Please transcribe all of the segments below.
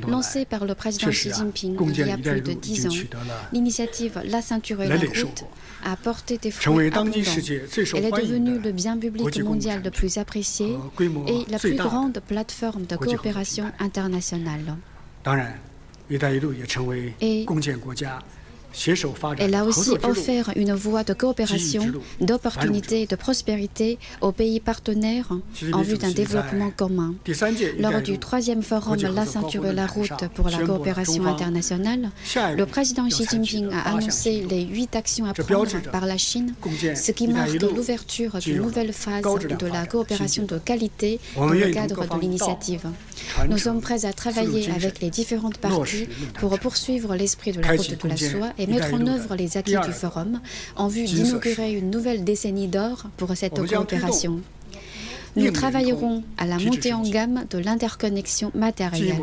Lancée par le président Xi Jinping il y a plus de 10 ans, l'initiative La ceinture et la route a porté des fruits abondants. Elle est devenue le bien public mondial le plus apprécié et la plus grande plateforme de coopération internationale. Et elle a aussi offert une voie de coopération, d'opportunités et de prospérité aux pays partenaires en vue d'un développement commun. Lors du 3e forum La ceinture et la route pour la coopération internationale, le président Xi Jinping a annoncé les 8 actions à prendre par la Chine, ce qui marque l'ouverture d'une nouvelle phase de la coopération de qualité dans le cadre de l'initiative. Nous sommes prêts à travailler avec les différentes parties pour poursuivre l'esprit de la route de la soie et mettre en œuvre les acquis du forum en vue d'inaugurer une nouvelle décennie d'or pour cette coopération. Nous travaillerons à la montée en gamme de l'interconnexion matérielle.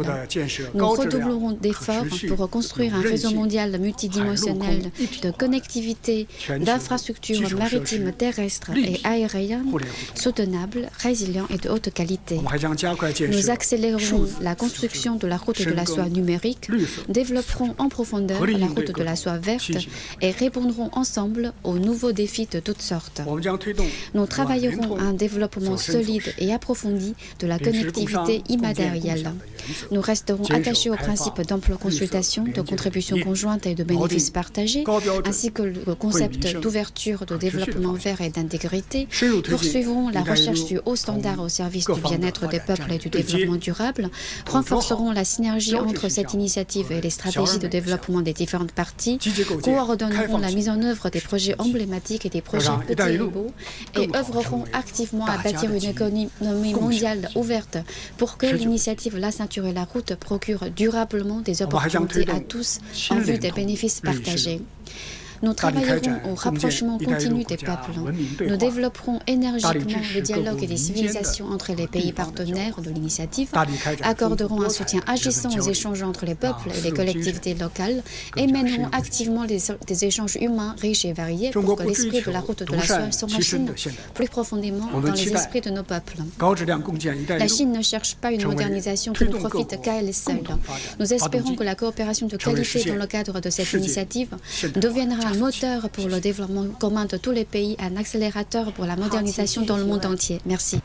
Nous redoublerons d'efforts pour construire un réseau mondial multidimensionnel de connectivité, d'infrastructures maritimes, terrestres et aériennes soutenables, résilients et de haute qualité. Nous accélérerons la construction de la route de la soie numérique, développerons en profondeur la route de la soie verte et répondrons ensemble aux nouveaux défis de toutes sortes. Nous travaillerons à un développement solide et approfondie de la connectivité immatérielle. Nous resterons attachés au principe d'ample consultation, de contribution conjointe et de bénéfices partagés, ainsi que le concept d'ouverture, de développement vert et d'intégrité. Poursuivrons la recherche du haut standard au service du bien-être des peuples et du développement durable. Renforcerons la synergie entre cette initiative et les stratégies de développement des différentes parties. Coordonnerons la mise en œuvre des projets emblématiques et des projets petits et beaux et œuvrerons activement à bâtir une économie mondiale ouverte pour que l'initiative La ceinture et la route procure durablement des opportunités à tous en vue des bénéfices partagés. Nous travaillerons au rapprochement continu des peuples. Nous développerons énergiquement le dialogue et les civilisations entre les pays partenaires de l'initiative, accorderons un soutien agissant aux échanges entre les peuples et les collectivités locales et mènerons activement des échanges humains riches et variés pour que l'esprit de la route de la soie s'enracine plus profondément dans les esprits de nos peuples. La Chine ne cherche pas une modernisation qui ne profite qu'à elle seule. Nous espérons que la coopération de qualité dans le cadre de cette initiative deviendra un moteur pour le développement commun de tous les pays, un accélérateur pour la modernisation dans le monde entier. Merci.